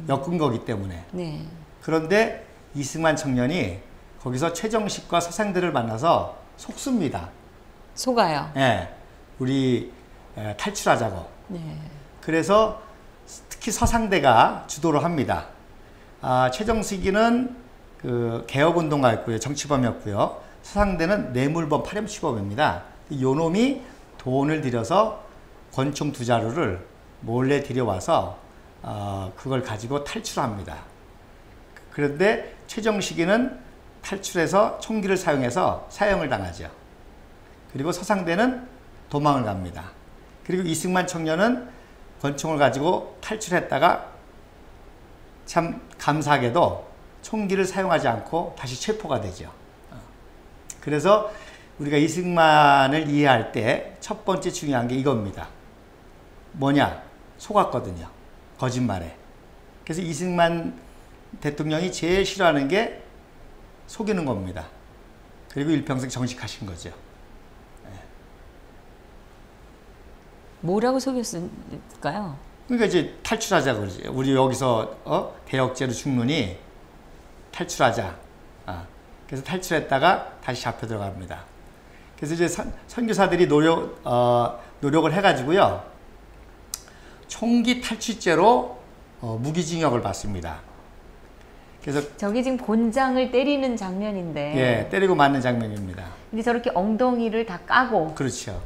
엮은 거기 때문에. 네. 그런데 이승만 청년이 거기서 최정식과 서상대를 만나서 속습니다. 속아요. 예, 우리 탈출하자고. 네. 그래서 특히 서상대가 주도를 합니다. 최정식이는 그 개혁운동가였고요. 정치범이었고요. 서상대는 뇌물범 파렴치범입니다. 요 놈이 돈을 들여서 권총 2자루를 몰래 들여와서 그걸 가지고 탈출합니다. 그런데 최정식이는 탈출해서 총기를 사용해서 사형을 당하죠. 그리고 서상대는 도망을 갑니다. 그리고 이승만 청년은 권총을 가지고 탈출했다가 참 감사하게도 총기를 사용하지 않고 다시 체포가 되죠. 그래서 우리가 이승만을 이해할 때 첫 번째 중요한 게 이겁니다. 뭐냐? 속았거든요. 거짓말에. 그래서 이승만 대통령이 제일 싫어하는 게 속이는 겁니다. 그리고 일평생 정식하신 거죠. 뭐라고 속였을까요? 그러니까 이제 탈출하자 그러지. 우리 여기서 대역죄로 죽느니 탈출하자. 그래서 탈출했다가 다시 잡혀 들어갑니다. 그래서 이제 선교사들이 노력을 해가지고요. 총기 탈취죄로 무기징역을 받습니다. 그래서 저게 지금 곤장을 때리는 장면인데. 예, 때리고 맞는 장면입니다. 근데 저렇게 엉덩이를 다 까고 그렇죠.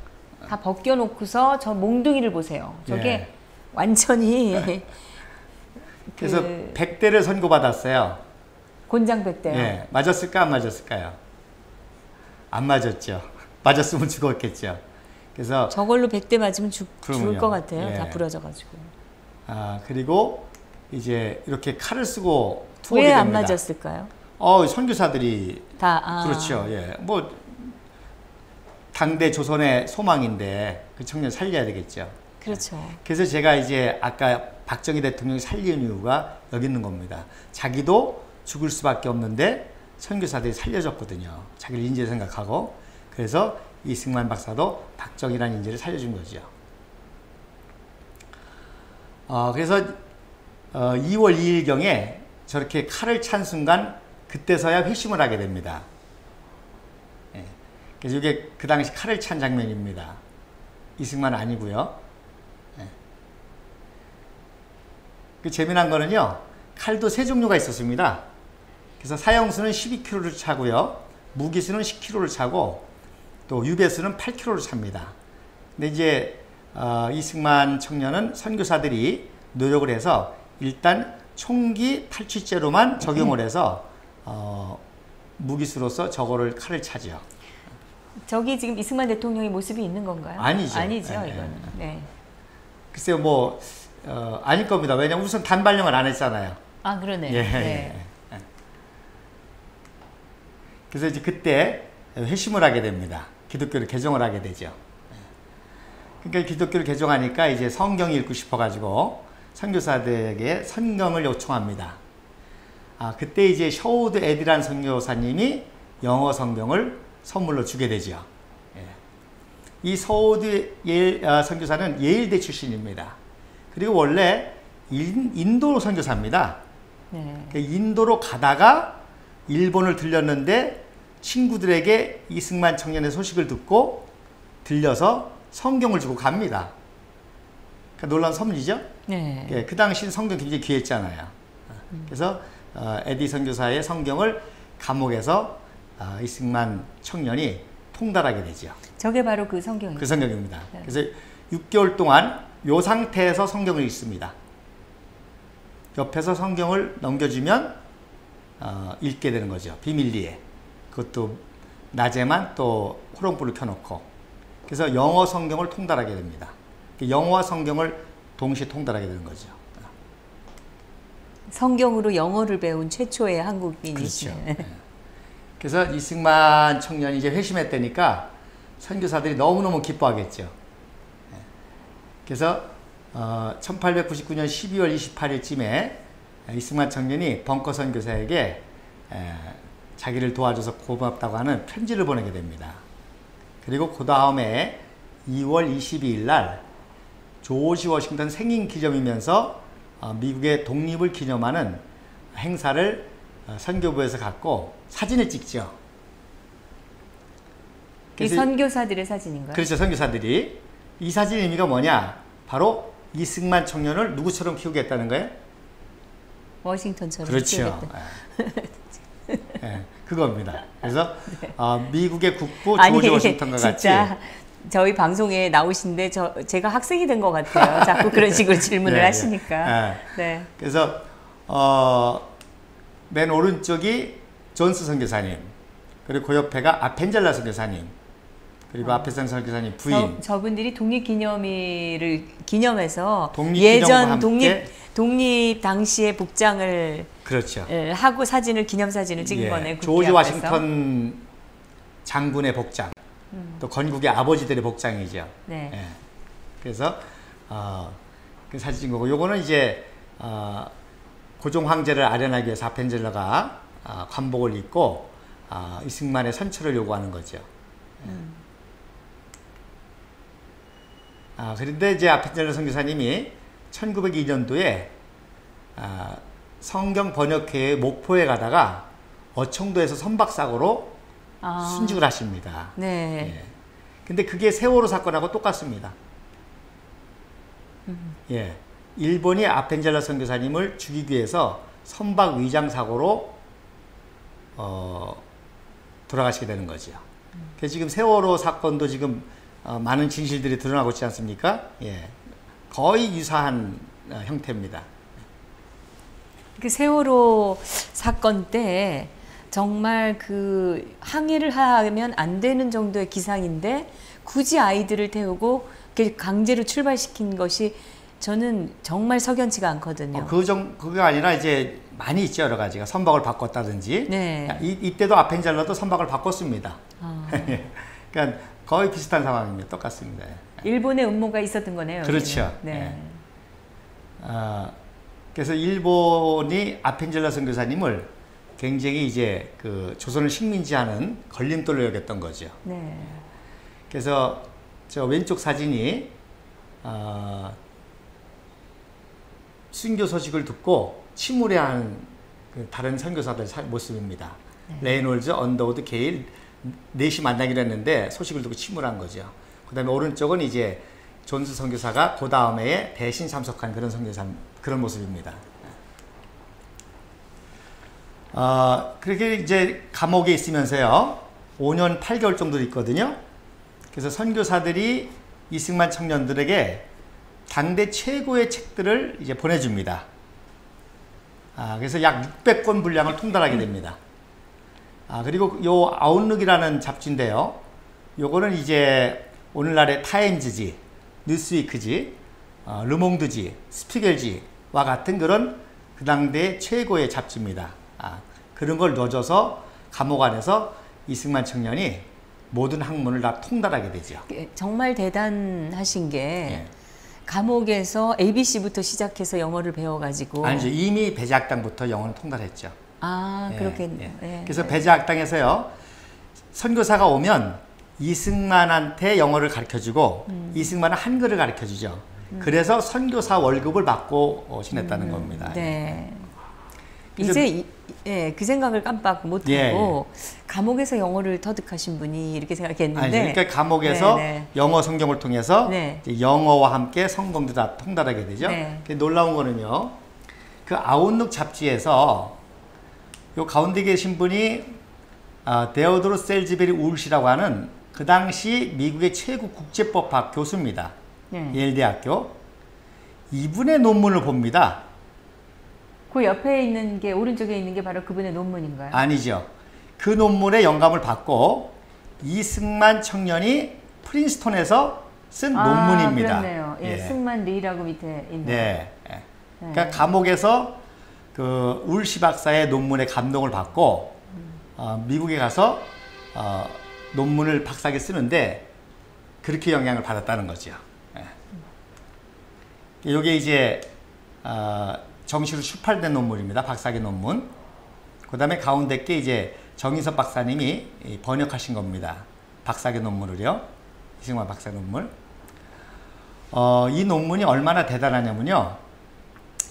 다 벗겨놓고서 저 몽둥이를 보세요. 저게 예. 완전히 그래서 100대를 선고받았어요. 곤장 백대요. 예, 맞았을까 안 맞았을까요? 안 맞았죠. 맞았으면 죽었겠죠. 그래서 저걸로 100대 맞으면 그럼요. 죽을 것 같아요. 예. 다 부러져가지고. 그리고 이제 이렇게 칼을 쓰고 투옥이 왜 됩니다. 안 맞았을까요? 선교사들이 다 그렇죠. 예. 뭐 당대 조선의 소망인데 그 청년 살려야 되겠죠. 그렇죠. 그래서 제가 이제 아까 박정희 대통령이 살리는 이유가 여기 있는 겁니다. 자기도 죽을 수밖에 없는데 선교사들이 살려줬거든요. 자기를 인재 생각하고. 그래서 이승만 박사도 박정희라는 인재를 살려준 거죠. 그래서 2월 2일경에 저렇게 칼을 찬 순간 그때서야 회심을 하게 됩니다. 예. 그래서 이게 그 당시 칼을 찬 장면입니다. 이승만 아니고요. 예. 그 재미난 거는요, 칼도 세 종류가 있었습니다. 그래서 사형수는 12kg를 차고요, 무기수는 10kg를 차고, 또 유배수는 8kg를 찹니다. 근데 이제 이승만 청년은 선교사들이 노력을 해서 일단 총기 탈취죄로만 적용을 해서 무기수로서 저거를 칼을 차죠. 저기 지금 이승만 대통령의 모습이 있는 건가요? 아니죠. 아니죠, 네, 이거는. 네. 글쎄요, 뭐 아닐 겁니다. 왜냐면 우선 단발령을 안 했잖아요. 아, 그러네요. 예, 네. 예. 그래서 이제 그때 회심을 하게 됩니다. 기독교를 개종을 하게 되죠. 그러니까 기독교를 개종하니까 이제 성경 읽고 싶어가지고 선교사들에게 성경을 요청합니다. 그때 이제 셔우드 에디란 선교사님이 영어 성경을 선물로 주게 되죠. 이 셔우드 선교사는 예일대 출신입니다. 그리고 원래 인도 선교사입니다. 네. 인도로 가다가 일본을 들렸는데 친구들에게 이승만 청년의 소식을 듣고 들려서 성경을 주고 갑니다. 그러니까 놀라운 선물이죠. 네. 예, 그 당시는 성경 굉장히 귀했잖아요. 그래서 에디 선교사의 성경을 감옥에서 이승만 청년이 통달하게 되죠. 저게 바로 그 성경이죠. 그 성경입니다. 네. 그래서 6개월 동안 이 상태에서 성경을 읽습니다. 옆에서 성경을 넘겨주면 읽게 되는 거죠. 비밀리에. 그것도 낮에만 또 호롱불을 켜놓고. 그래서 영어 성경을 통달하게 됩니다. 영어와 성경을 동시에 통달하게 되는 거죠. 성경으로 영어를 배운 최초의 한국인이시네. 그렇죠. 그래서 이승만 청년이 이제 회심했다니까 선교사들이 너무너무 기뻐하겠죠. 그래서 1899년 12월 28일쯤에 이승만 청년이 벙커 선교사에게 자기를 도와줘서 고맙다고 하는 편지를 보내게 됩니다. 그리고 그 다음에 2월 22일 날 조지 워싱턴 생일 기념이면서 미국의 독립을 기념하는 행사를 선교부에서 갖고 사진을 찍죠. 이 선교사들의 사진인가요? 그렇죠. 선교사들이. 이 사진의 의미가 뭐냐? 바로 이승만 청년을 누구처럼 키우겠다는 거예요? 워싱턴처럼 그렇죠. 키우겠다. 네, 그겁니다. 그래서 네. 미국의 국부 조지 워싱턴과 같이 진짜 저희 방송에 나오신데 제가 학생이 된 것 같아요. 자꾸 그런 식으로 질문을 네, 하시니까. 네. 네. 그래서 맨 오른쪽이 존스 선교사님, 그리고 그 옆에가 아펜젤라 선교사님, 그리고 아펜젤라 선교사님 부인. 저분들이 독립기념일을 기념해서 독립기념과 예전 독립 당시의 복장을 그렇죠. 하고 기념사진을 찍은 거네. 조지 워싱턴 장군의 복장, 또 건국의 아버지들의 복장이죠. 네. 예. 그래서 그 사진 찍은 거고, 요거는 이제 고종 황제를 아련하기 위해서 아펜젤러가 관복을 입고 이승만의 선처를 요구하는 거죠. 그런데 이제 아펜젤러 선교사님이 1902년도에 성경 번역회의 목포에 가다가 어청도에서 선박사고로 순직을 하십니다. 네. 예. 근데 그게 세월호 사건하고 똑같습니다. 예. 일본이 아펜젤러 선교사님을 죽이기 위해서 선박 위장 사고로 돌아가시게 되는 거죠. 그래서 지금 세월호 사건도 지금 많은 진실들이 드러나고 있지 않습니까? 예. 거의 유사한 형태입니다. 그 세월호 사건 때 정말 그 항해를 하면 안 되는 정도의 기상인데 굳이 아이들을 태우고 이렇게 강제로 출발시킨 것이 저는 정말 석연치가 않거든요. 그게 아니라 이제 많이 있죠, 여러 가지가. 선박을 바꿨다든지. 네. 이때도 아펜젤러도 선박을 바꿨습니다. 아. 그러니까 거의 비슷한 상황입니다. 똑같습니다. 일본의 음모가 있었던 거네요. 그렇죠. 여기는. 네. 그래서 일본이 아펜젤러 선교사님을 굉장히 이제 그 조선을 식민지하는 걸림돌로 여겼던 거죠. 네. 그래서 저 왼쪽 사진이 순교 소식을 듣고 침울해하는 그 다른 선교사들 모습입니다. 네. 레이놀즈, 언더우드, 게일 넷이 만나기로 했는데 소식을 듣고 침울한 거죠. 그 다음에 오른쪽은 이제 존스 선교사가 그 다음에 대신 참석한 그런 선교사 그런 모습입니다. 그렇게 이제 감옥에 있으면서요 5년 8개월 정도 있거든요. 그래서 선교사들이 이승만 청년들에게 당대 최고의 책들을 이제 보내줍니다. 그래서 약 600권 분량을 통달하게 됩니다. 그리고 요 아웃룩이라는 잡지인데요. 요거는 이제 오늘날의 타임즈지, 뉴스위크지, 르몽드지, 스피겔지와 같은 그런 그 당대 최고의 잡지입니다. 그런 걸 넣어줘서 감옥 안에서 이승만 청년이 모든 학문을 다 통달하게 되죠. 정말 대단하신 게 예. 감옥에서 ABC부터 시작해서 영어를 배워가지고 아니죠. 이미 배제학당부터 영어는 통달했죠. 그렇겠네요. 예. 그래서 배제학당에서요 선교사가 오면 이승만한테 영어를 가르쳐주고 이승만은 한글을 가르쳐주죠. 그래서 선교사 월급을 받고 지냈다는 겁니다. 네. 이제 그 생각을 깜빡 못하고 감옥에서 영어를 터득하신 분이 이렇게 생각했는데 그러니까 감옥에서 영어 성경을 통해서 이제 영어와 함께 성경도 다 통달하게 되죠. 놀라운 거는요. 그 아웃룩 잡지에서 요 가운데 계신 분이 데오도르 셀즈베리 울시라고 하는 그 당시 미국의 최고 국제법학 교수입니다. 예일 대학교. 이분의 논문을 봅니다. 그 옆에 있는 게 오른쪽에 있는 게 바로 그분의 논문인가요? 아니죠. 그 논문에 영감을 받고 이승만 청년이 프린스톤에서 쓴 논문입니다. 그렇네요. 승만 리라고 밑에 있네요. 네. 그러니까 감옥에서 그 울시 박사의 논문에 감동을 받고 미국에 가서 논문을 박사학위 쓰는데 그렇게 영향을 받았다는 거죠. 이게 이제 정식으로 출판된 논문입니다. 박사학위 논문. 그 다음에 가운데 게 이제 정인섭 박사님이 번역하신 겁니다. 박사학위 논문을요. 이승만 박사 논문. 이 논문이 얼마나 대단하냐면요.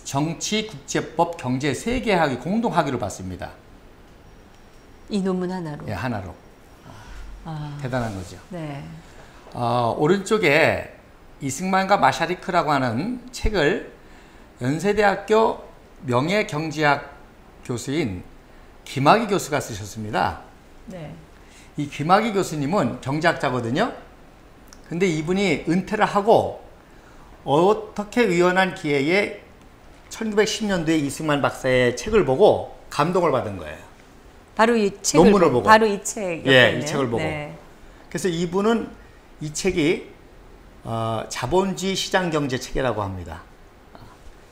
정치, 국제법, 경제 3개 학위 공동학위를 받습니다. 이 논문 하나로? 예, 하나로. 대단한 거죠. 네. 오른쪽에 이승만과 마샤리크라고 하는 책을 연세대학교 명예경제학 교수인 김학의 교수가 쓰셨습니다. 네. 이 김학의 교수님은 경제학자거든요. 근데 이분이 은퇴를 하고 어떻게 우연한 기회에 1910년도에 이승만 박사의 책을 보고 감동을 받은 거예요. 바로 이 책을 논문을 보고. 바로 이 책. 이 책을 보고. 그래서 이분은 이 책이 자본주의 시장경제 책이라고 합니다.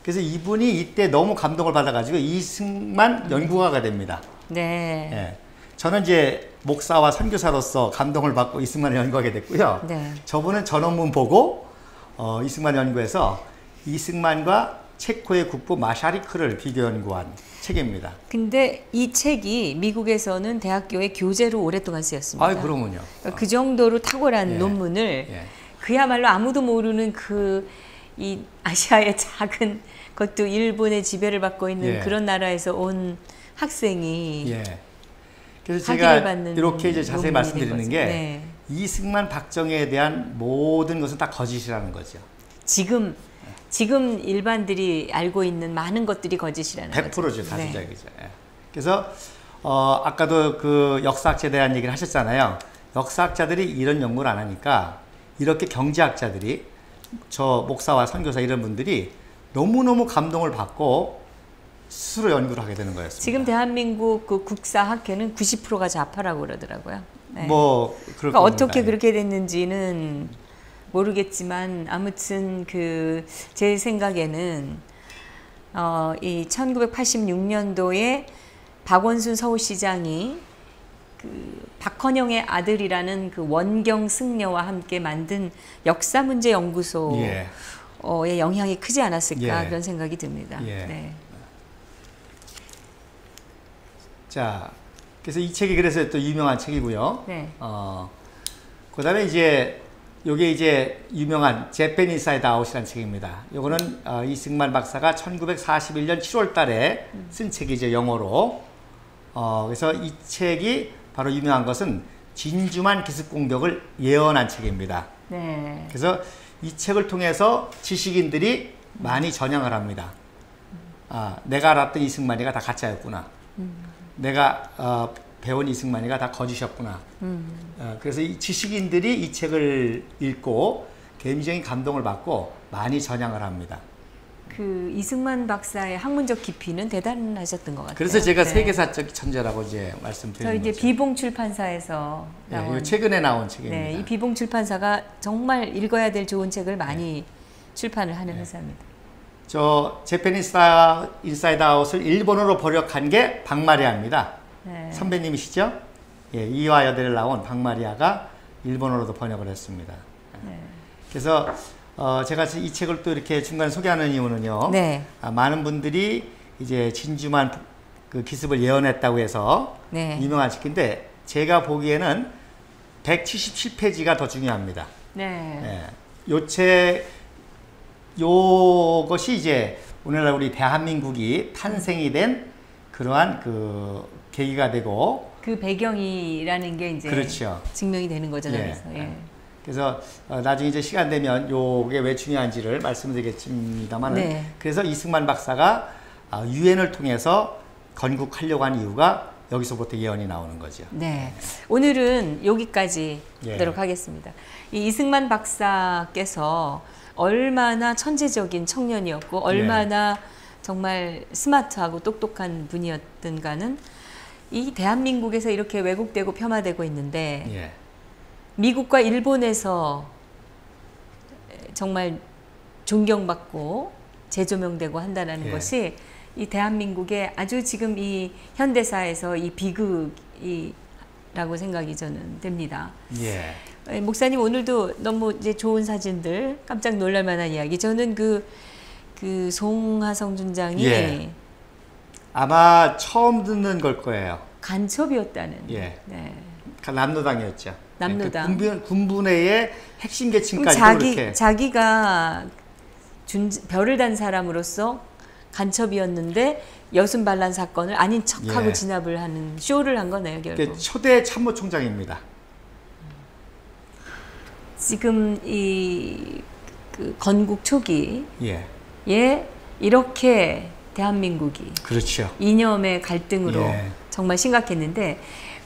그래서 이분이 이때 너무 감동을 받아가지고 이승만 연구가가 됩니다. 네. 저는 이제 목사와 선교사로서 감동을 받고 이승만을 연구하게 됐고요. 저분은 저 논문 보고 이승만 연구에서 이승만과 체코의 국부 마샤리크를 비교 연구한 책입니다. 근데 이 책이 미국에서는 대학교의 교재로 오랫동안 쓰였습니다. 그러면요. 그 정도로 탁월한 논문을 그야말로 아무도 모르는 이 아시아의 작은 것도 일본의 지배를 받고 있는 그런 나라에서 온 학생이 그래서 제가 이렇게 이제 자세히 말씀드리는 게 이승만 박정희에 대한 모든 것은 다 거짓이라는 거죠. 지금 일반들이 알고 있는 많은 것들이 거짓이라는 100%죠, 거죠. 다수작이죠. 그래서 아까도 그 역사학자에 대한 얘기를 하셨잖아요. 역사학자들이 이런 연구를 안 하니까 이렇게 경제학자들이 저 목사와 선교사 이런 분들이 너무너무 감동을 받고 스스로 연구를 하게 되는 거였습니다. 지금 대한민국 그 국사학회는 90%가 좌파라고 그러더라고요. 네. 뭐 그러니까 어떻게 그렇게 됐는지는 모르겠지만 아무튼 그 제 생각에는 이 1986년도에 박원순 서울시장이 그 박헌영의 아들이라는 그 원경 승려와 함께 만든 역사문제연구소의 영향이 크지 않았을까 그런 생각이 듭니다. 네. 자, 그래서 이 책이 그래서 또 유명한 책이고요. 네. 그다음에 이제 요게 이제 유명한 재팬 인사이드 아웃이라는 책입니다. 요거는 이승만 박사가 1941년 7월 달에 쓴 책이죠, 영어로. 그래서 이 책이 바로 유명한 것은 진주만 기습 공격을 예언한 책입니다. 네. 그래서 이 책을 통해서 지식인들이 많이 전향을 합니다. 내가 알았던 이승만이가 다 가짜였구나. 내가 배운 이승만이가 다 거짓이었구나. 그래서 이 지식인들이 이 책을 읽고 굉장히 감동을 받고 많이 전향을 합니다. 그 이승만 박사의 학문적 깊이는 대단하셨던 것 같아요. 그래서 제가 세계사적 천재라고 이제 말씀드리는 저 이제 거죠. 비봉 출판사에서 나온 최근에 나온 책입니다. 네, 이 비봉 출판사가 정말 읽어야 될 좋은 책을 많이 출판을 하는 회사입니다. 저 재팬 인사이드 아웃을 일본어로 번역한 게 박마리아입니다. 네. 선배님이시죠? 이와 여대를 나온 박마리아가 일본어로도 번역을 했습니다. 네. 그래서 제가 이 책을 또 이렇게 중간에 소개하는 이유는요. 네. 많은 분들이 이제 진주만 그 기습을 예언했다고 해서 유명한 책인데 제가 보기에는 177페이지가 더 중요합니다. 네. 요것이 이제 오늘날 우리 대한민국이 탄생이 된 그러한 그 계기가 되고 그 배경이라는 게 이제 그렇죠. 증명이 되는 거죠. 그래서 나중에 이제 시간 되면 요게 왜 중요한지를 말씀드리겠습니다만 그래서 이승만 박사가 유엔을 통해서 건국하려고 한 이유가 여기서부터 예언이 나오는 거죠. 네. 오늘은 여기까지 하도록 하겠습니다. 이 이승만 박사께서 얼마나 천재적인 청년이었고 얼마나 정말 스마트하고 똑똑한 분이었던가는 이 대한민국에서 이렇게 왜곡되고 폄하되고 있는데 미국과 일본에서 정말 존경받고 재조명되고 한다는 것이 이 대한민국의 아주 지금 이 현대사에서 이 비극이라고 생각이 저는 됩니다. 목사님 오늘도 너무 이제 좋은 사진들, 깜짝 놀랄만한 이야기. 저는 그 송하성 준장이 아마 처음 듣는 걸 거예요. 간첩이었다는. 남로당이었죠. 남로당. 군부 내의 핵심 계층까지도 그렇게. 자기가 별을 단 사람으로서 간첩이었는데 여순 반란 사건을 아닌 척하고 진압을 하는 쇼를 한 거네요, 결국. 초대 참모총장입니다. 지금 그 건국 초기에 이렇게 대한민국이 이념의 갈등으로 정말 심각했는데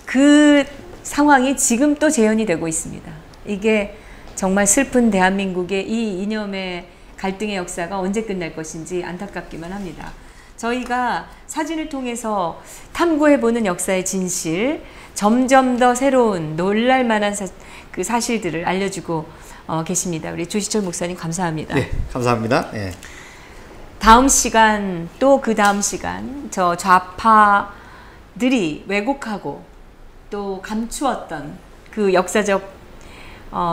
그 상황이 지금 또 재현이 되고 있습니다. 이게 정말 슬픈 대한민국의 이 이념의 갈등의 역사가 언제 끝날 것인지 안타깝기만 합니다. 저희가 사진을 통해서 탐구해보는 역사의 진실, 점점 더 새로운 놀랄만한 그 사실들을 알려주고 계십니다. 우리 조시철 목사님 감사합니다. 네, 감사합니다. 다음 시간 또 그 다음 시간 저 좌파들이 왜곡하고 또 감추었던 그 역사적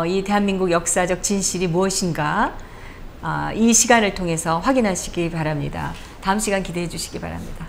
이 대한민국 역사적 진실이 무엇인가 이 시간을 통해서 확인하시기 바랍니다. 다음 시간 기대해 주시기 바랍니다.